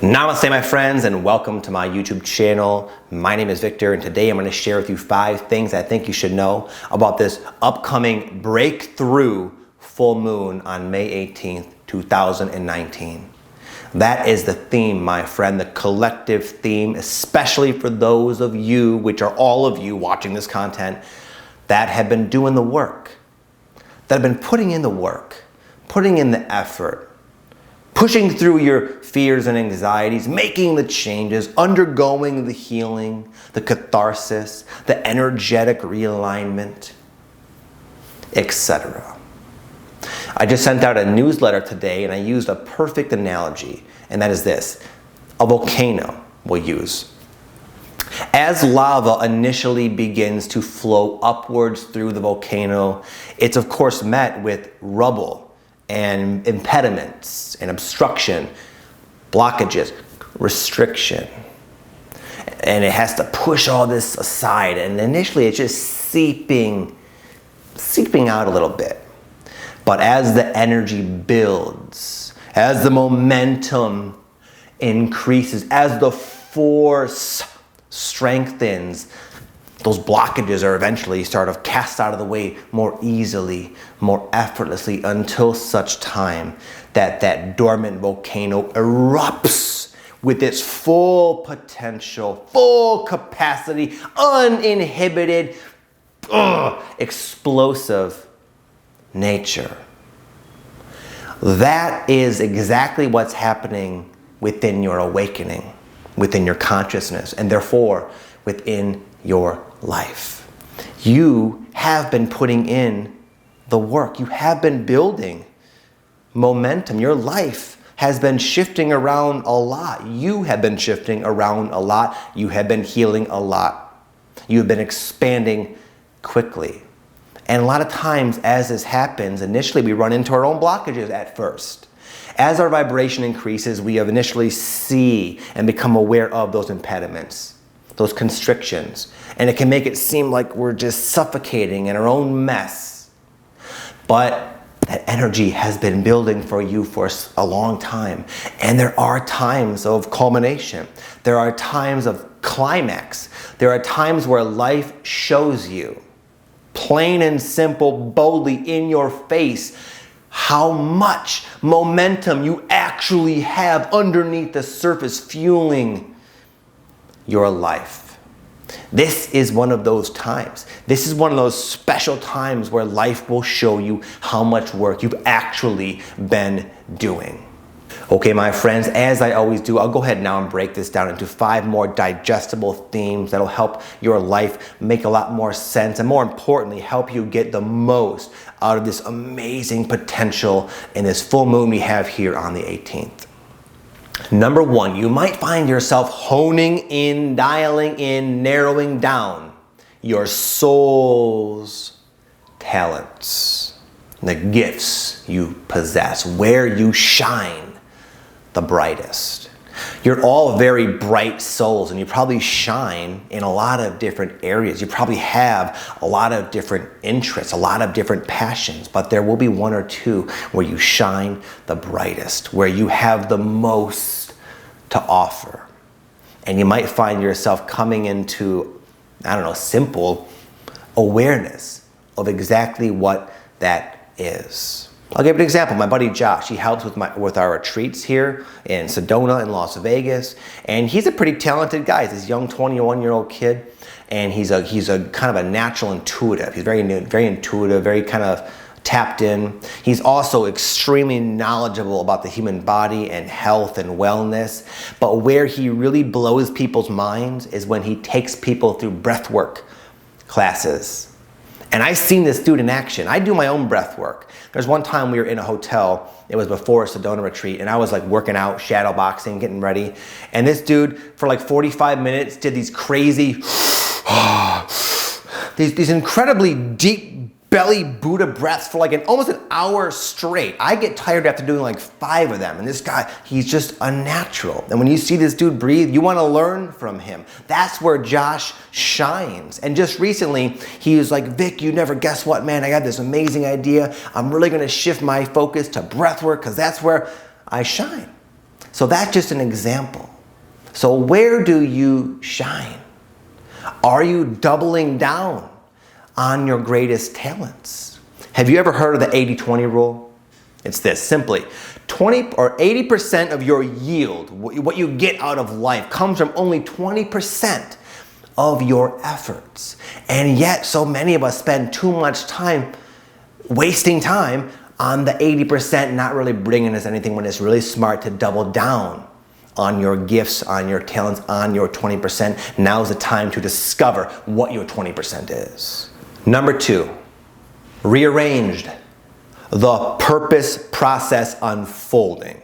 Namaste, my friends, and welcome to my YouTube channel. My name is Victor, and today I'm going to share with you 5 things I think you should know about this upcoming breakthrough full moon on May 18th, 2019. That is the theme, my friend, the collective theme, especially for those of you, which are all of you watching this content, that have been doing the work, that have been putting in the work, putting in the effort, pushing through your fears and anxieties, making the changes, undergoing the healing, the catharsis, the energetic realignment, etc. I just sent out a newsletter today and I used a perfect analogy, and that is this: a volcano we'll use. As lava initially begins to flow upwards through the volcano, it's of course met with rubble and impediments and obstruction, blockages, restriction. And it has to push all this aside. And initially it's just seeping out a little bit. But as the energy builds, as the momentum increases, as the force strengthens, those blockages are eventually sort of cast out of the way more easily, more effortlessly, until such time that that dormant volcano erupts with its full potential, full capacity, uninhibited, explosive nature. That is exactly what's happening within your awakening, within your consciousness, and therefore within your life. You have been putting in the work. You have been building momentum. Your life has been shifting around a lot. You have been shifting around a lot. You have been healing a lot. You have been expanding quickly. And a lot of times as this happens, initially we run into our own blockages at first. As our vibration increases, we initially see and become aware of those impediments, those constrictions, and it can make it seem like we're just suffocating in our own mess. But that energy has been building for you for a long time, and there are times of culmination. There are times of climax. There are times where life shows you, plain and simple, boldly in your face, how much momentum you actually have underneath the surface fueling your life. This is one of those times. This is one of those special times where life will show you how much work you've actually been doing. Okay, my friends, as I always do, I'll go ahead now and break this down into 5 more digestible themes that'll help your life make a lot more sense, and more importantly, help you get the most out of this amazing potential in this full moon we have here on the 18th. Number 1, you might find yourself honing in, dialing in, narrowing down your soul's talents, the gifts you possess, where you shine the brightest. You're all very bright souls, and you probably shine in a lot of different areas. You probably have a lot of different interests, a lot of different passions, but there will be 1 or 2 where you shine the brightest, where you have the most to offer. And you might find yourself coming into, simple awareness of exactly what that is. I'll give an example. My buddy Josh, he helps with our retreats here in Sedona in Las Vegas, and he's a pretty talented guy. He's this young 21-year-old kid, and he's a kind of a natural intuitive. He's very intuitive, very kind of tapped in. He's also extremely knowledgeable about the human body and health and wellness. But where he really blows people's minds is when he takes people through breathwork classes. And I've seen this dude in action. I do my own breath work. There's one time we were in a hotel. It was before a Sedona retreat, and I was like working out, shadow boxing, getting ready. And this dude, for like 45 minutes, did these crazy, these incredibly deep belly Buddha breaths for like almost an hour straight. I get tired after doing like 5 of them. And this guy, he's just a natural. And when you see this dude breathe, you want to learn from him. That's where Josh shines. And just recently, he was like, Vic, you never guess what, man, I got this amazing idea. I'm really going to shift my focus to breath work because that's where I shine. So that's just an example. So where do you shine? Are you doubling down on your greatest talents? Have you ever heard of the 80-20 rule? It's this, simply 20 or 80% of your yield, what you get out of life, comes from only 20% of your efforts. And yet so many of us spend too much time wasting time on the 80%, not really bringing us anything, when it's really smart to double down on your gifts, on your talents, on your 20%. Now's the time to discover what your 20% is. Number 2, rearranged. The purpose process unfolding.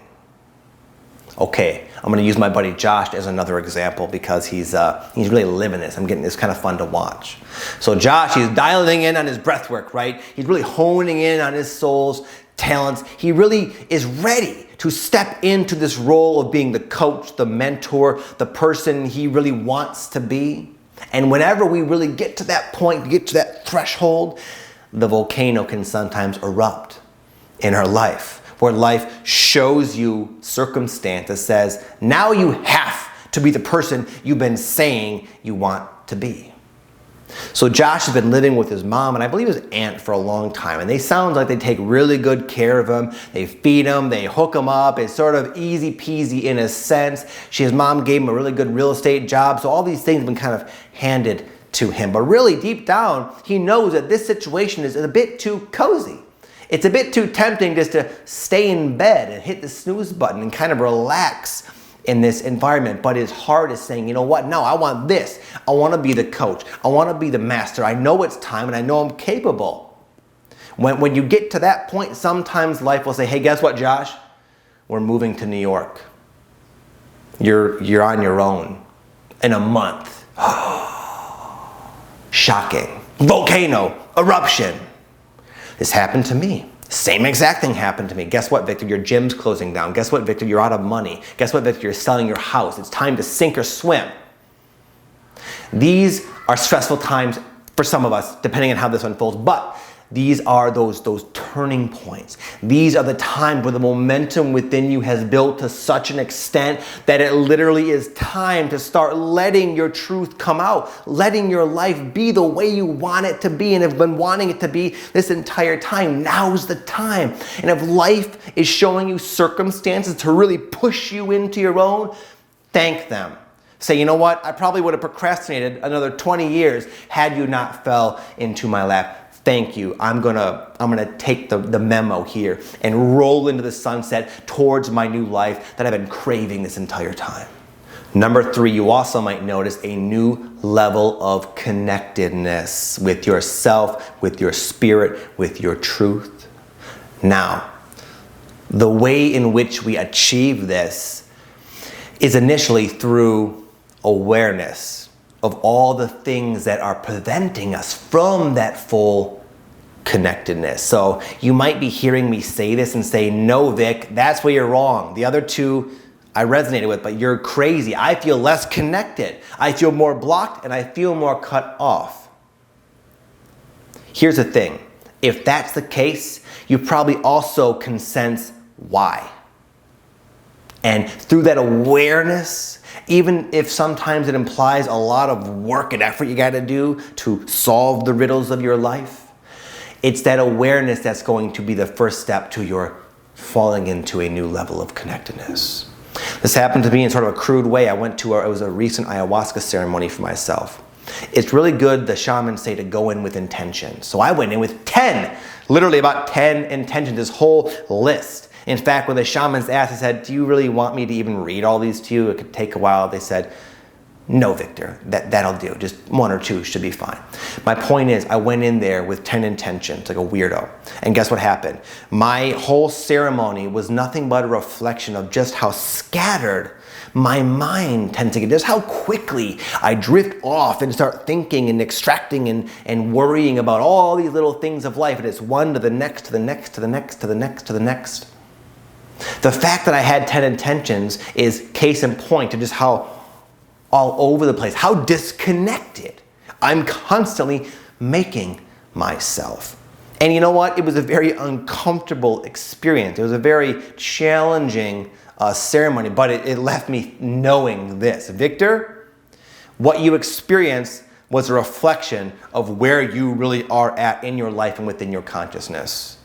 Okay, I'm going to use my buddy Josh as another example because he's really living this. It's kind of fun to watch. So Josh, he's dialing in on his breath work, right? He's really honing in on his soul's talents. He really is ready to step into this role of being the coach, the mentor, the person he really wants to be. And whenever we really get to that point, get to that threshold, the volcano can sometimes erupt in our life, where life shows you circumstance that says, now you have to be the person you've been saying you want to be. So Josh has been living with his mom and I believe his aunt for a long time, and they sound like they take really good care of him. They feed him, they hook him up. It's sort of easy peasy in a sense. His mom gave him a really good real estate job, so all these things have been kind of handed to him. But really deep down, he knows that this situation is a bit too cozy. It's a bit too tempting just to stay in bed and hit the snooze button and kind of relax in this environment. But his heart is saying, you know what? No, I want this. I want to be the coach. I want to be the master. I know it's time and I know I'm capable. When you get to that point, sometimes life will say, hey, guess what, Josh? We're moving to New York. You're on your own in a month. Shocking. Volcano eruption. This happened to me. Same exact thing happened to me. Guess what, Victor? Your gym's closing down. Guess what, Victor? You're out of money. Guess what, Victor? You're selling your house. It's time to sink or swim. These are stressful times for some of us, depending on how this unfolds, but these are those turning points. These are the times where the momentum within you has built to such an extent that it literally is time to start letting your truth come out, letting your life be the way you want it to be and have been wanting it to be this entire time. Now's the time. And if life is showing you circumstances to really push you into your own, thank them. Say, you know what? I probably would have procrastinated another 20 years had you not fell into my lap. Thank you. I'm gonna take the memo here and roll into the sunset towards my new life that I've been craving this entire time. Number 3, you also might notice a new level of connectedness with yourself, with your spirit, with your truth. Now, the way in which we achieve this is initially through awareness of all the things that are preventing us from that full connectedness. So you might be hearing me say this and say, no, Vic, that's where you're wrong. The other two I resonated with, but you're crazy. I feel less connected. I feel more blocked and I feel more cut off. Here's the thing. If that's the case, you probably also can sense why. And through that awareness, even if sometimes it implies a lot of work and effort you got to do to solve the riddles of your life, it's that awareness that's going to be the first step to your falling into a new level of connectedness. This happened to me in sort of a crude way. I went to it was a recent ayahuasca ceremony for myself. It's really good, the shamans say, to go in with intention. So I went in with 10, literally about 10 intentions, this whole list. In fact, when the shamans asked, I said, do you really want me to even read all these to you? It could take a while. They said, no, Victor, that'll do. Just 1 or 2 should be fine. My point is, I went in there with 10 intentions, like a weirdo. And guess what happened? My whole ceremony was nothing but a reflection of just how scattered my mind tends to get, just how quickly I drift off and start thinking and extracting and worrying about all these little things of life. And it's one to the next, to the next, to the next, to the next, to the next. The fact that I had 10 intentions is case in point to just how all over the place, how disconnected I'm constantly making myself. And you know what? It was a very uncomfortable experience. It was a very challenging ceremony, but it left me knowing this. Victor, what you experienced was a reflection of where you really are at in your life and within your consciousness.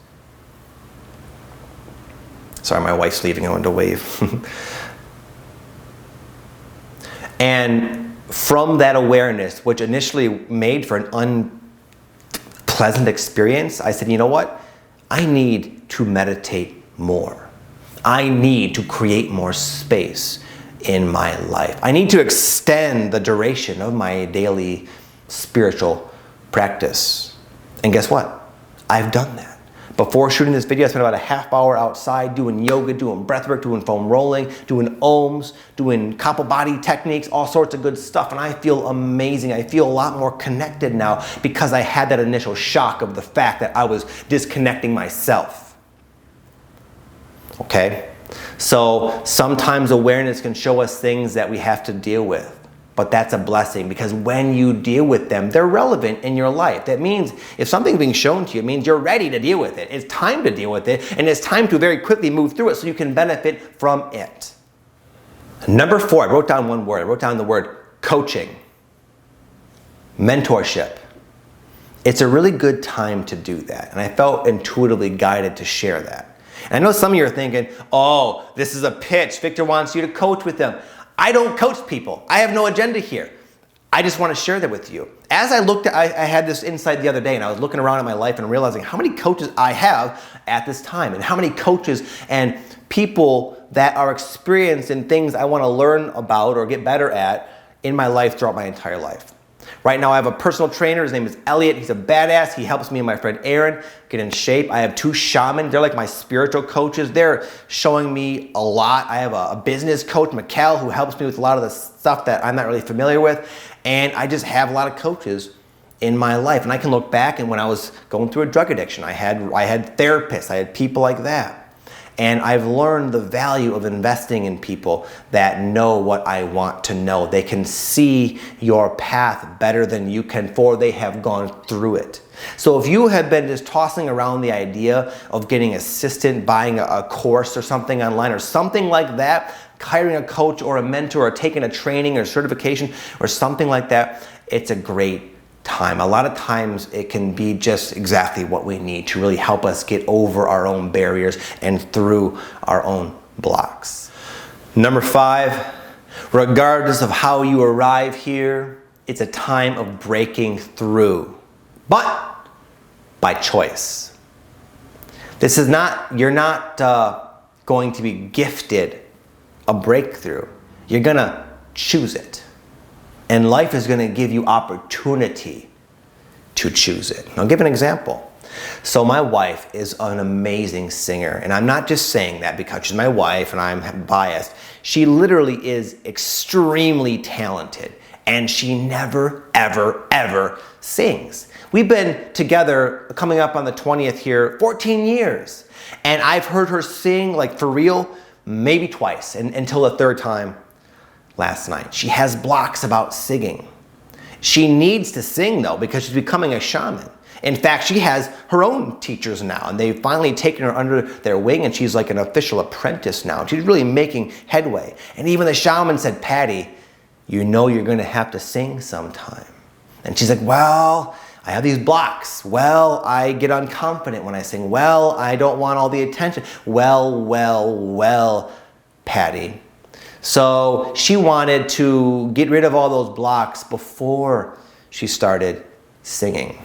Sorry, my wife's leaving. I wanted to wave. And from that awareness, which initially made for an unpleasant experience, I said, you know what? I need to meditate more. I need to create more space in my life. I need to extend the duration of my daily spiritual practice. And guess what? I've done that. Before shooting this video, I spent about a half hour outside doing yoga, doing breathwork, doing foam rolling, doing ohms, doing Kapalbhati techniques, all sorts of good stuff. And I feel amazing. I feel a lot more connected now because I had that initial shock of the fact that I was disconnecting myself. Okay? So sometimes awareness can show us things that we have to deal with. But that's a blessing, because when you deal with them, they're relevant in your life. That means if something's being shown to you, it means you're ready to deal with it. It's time to deal with it, and it's time to very quickly move through it so you can benefit from it. Number 4, I wrote down one word. I wrote down the word coaching, mentorship. It's a really good time to do that, and I felt intuitively guided to share that. And I know some of you are thinking, oh, this is a pitch. Victor wants you to coach with them. I don't coach people. I have no agenda here. I just want to share that with you. As I looked at, I had this insight the other day, and I was looking around at my life and realizing how many coaches I have at this time, and how many coaches and people that are experienced in things I want to learn about or get better at in my life throughout my entire life. Right now I have a personal trainer. His name is Elliot. He's a badass. He helps me and my friend Aaron get in shape. I have 2 shamans. They're like my spiritual coaches. They're showing me a lot. I have a business coach, Mikkel, who helps me with a lot of the stuff that I'm not really familiar with. And I just have a lot of coaches in my life. And I can look back, and when I was going through a drug addiction, I had therapists. I had people like that. And I've learned the value of investing in people that know what I want to know. They can see your path better than you can, for they have gone through it. So if you have been just tossing around the idea of getting assistant, buying a course or something online or something like that, hiring a coach or a mentor or taking a training or certification or something like that, it's a great time. A lot of times it can be just exactly what we need to really help us get over our own barriers and through our own blocks. Number 5, regardless of how you arrive here, it's a time of breaking through, but by choice. This is not, you're not going to be gifted a breakthrough. You're gonna choose it. And life is going to give you opportunity to choose it. I'll give an example. So my wife is an amazing singer, and I'm not just saying that because she's my wife and I'm biased. She literally is extremely talented, and she never, ever, ever sings. We've been together, coming up on the 20th here, 14 years. And I've heard her sing, like for real, maybe twice, until the 3rd time last night. She has blocks about singing. She needs to sing though, because she's becoming a shaman. In fact, she has her own teachers now, and they've finally taken her under their wing, and she's like an official apprentice now. She's really making headway. And even the shaman said, Patty, you know you're going to have to sing sometime. And she's like, well, I have these blocks. Well, I get unconfident when I sing. Well, I don't want all the attention. Well, Patty. So she wanted to get rid of all those blocks before she started singing.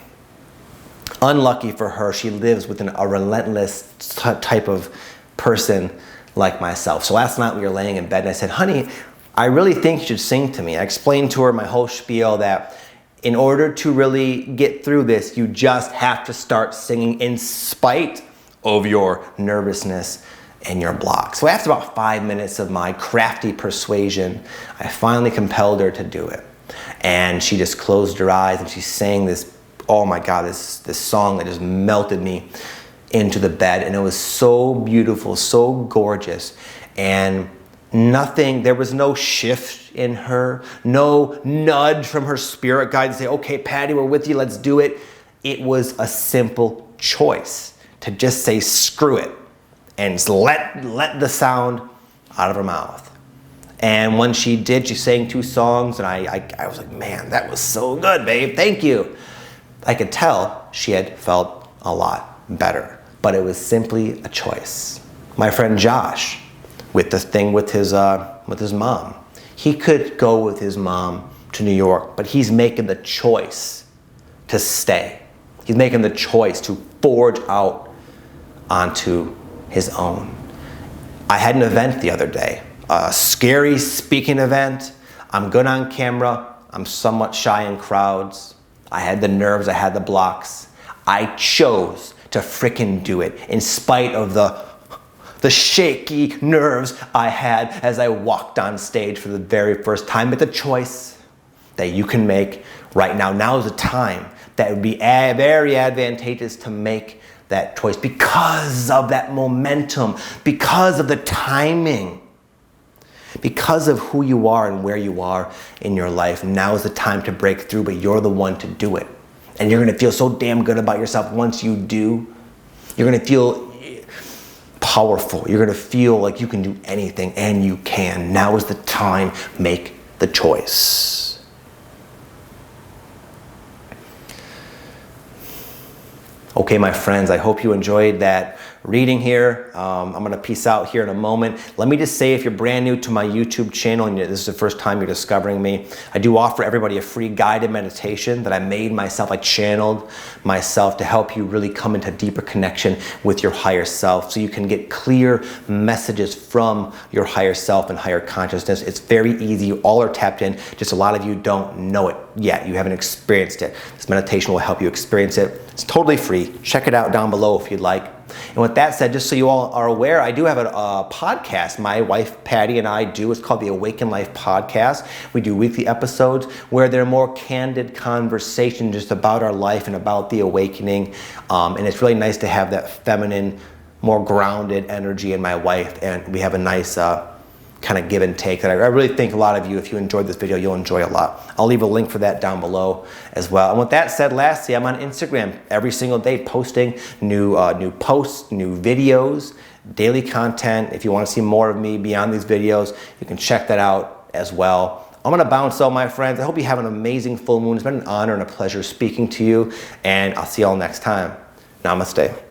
Unlucky for her, she lives with a relentless type of person like myself. So last night we were laying in bed and I said, honey, I really think you should sing to me. I explained to her my whole spiel that in order to really get through this, you just have to start singing in spite of your nervousness and your block. So after about 5 minutes of my crafty persuasion, I finally compelled her to do it. And she just closed her eyes and she sang this, oh my God, this song that just melted me into the bed. And it was so beautiful, so gorgeous. And there was no shift in her, no nudge from her spirit guide to say, okay, Patty, we're with you, let's do it. It was a simple choice to just say, screw it. And let the sound out of her mouth. And when she did, she sang 2 songs, and I was like, man, that was so good, babe, thank you. I could tell she had felt a lot better, but it was simply a choice. My friend Josh, with the thing with his mom, he could go with his mom to New York, but he's making the choice to stay. He's making the choice to forge out onto his own. I had an event the other day, a scary speaking event. I'm good on camera. I'm somewhat shy in crowds. I had the nerves, I had the blocks. I chose to frickin' do it in spite of the shaky nerves I had as I walked on stage for the very first time. But the choice that you can make right now, now is a time that would be very advantageous to make that choice because of that momentum, because of the timing, because of who you are and where you are in your life. Now is the time to break through, but you're the one to do it. And you're gonna feel so damn good about yourself once you do. You're gonna feel powerful. You're gonna feel like you can do anything, and you can. Now is the time. Make the choice. Okay, my friends, I hope you enjoyed that reading here. I'm going to peace out here in a moment. Let me just say, if you're brand new to my YouTube channel and this is the first time you're discovering me, I do offer everybody a free guided meditation that I made myself. I channeled myself to help you really come into deeper connection with your higher self, so you can get clear messages from your higher self and higher consciousness. It's very easy. You all are tapped in. Just a lot of you don't know it yet. You haven't experienced it. This meditation will help you experience it. It's totally free. Check it out down below if you'd like. And with that said, just so you all are aware, I do have a podcast my wife Patty and I do. It's called the Awaken Life Podcast. We do weekly episodes where they're more candid conversation just about our life and about the awakening. And it's really nice to have that feminine, more grounded energy in my wife. And we have a nice kind of give and take that I really think a lot of you, if you enjoyed this video, you'll enjoy a lot. I'll leave a link for that down below as well. And with that said, lastly, I'm on Instagram every single day posting new posts, new videos, daily content. If you want to see more of me beyond these videos, you can check that out as well. I'm going to bounce out, my friends. I hope you have an amazing full moon. It's been an honor and a pleasure speaking to you, and I'll see you all next time. Namaste.